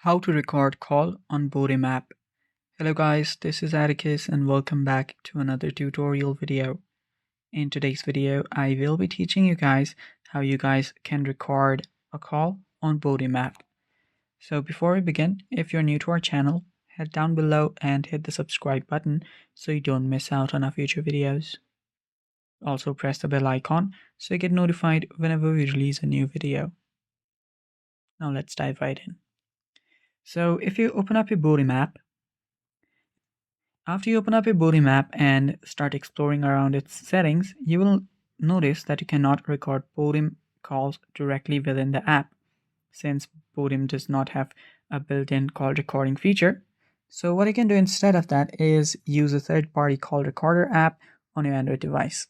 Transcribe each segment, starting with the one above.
How to record call on Botim app. Hello guys, this is Atticus and welcome back to another tutorial video. In today's video, I will be teaching you guys how you guys can record a call on Botim app. So before we begin, if you're new to our channel, head down below and hit the subscribe button so you don't miss out on our future videos. Also press the bell icon so you get notified whenever we release a new video. Now let's dive right in. So if you open up your Botim app, after you open up your Botim app and start exploring around its settings, you will notice that you cannot record Botim calls directly within the app, since Botim does not have a built-in call recording feature. So what you can do instead of that is use a third-party call recorder app on your Android device.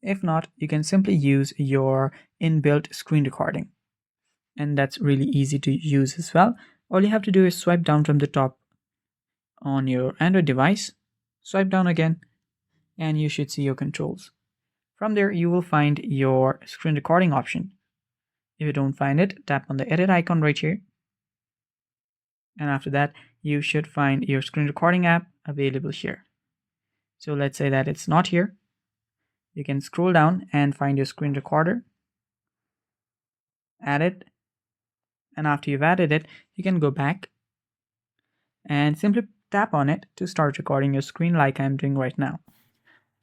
If not, you can simply use your inbuilt screen recording. And that's really easy to use as well. All you have to do is swipe down from the top on your Android device, swipe down again, and you should see your controls. From there, you will find your screen recording option. If you don't find it, tap on the edit icon right here. And after that, you should find your screen recording app available here. So let's say that it's not here. You can scroll down and find your screen recorder, add it, and after you've added it, you can go back and simply tap on it to start recording your screen like I'm doing right now.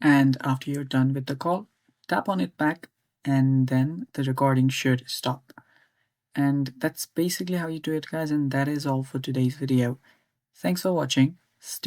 And after you're done with the call, tap on it back and then the recording should stop. And that's basically how you do it, guys, and that is all for today's video. Thanks for watching. Stay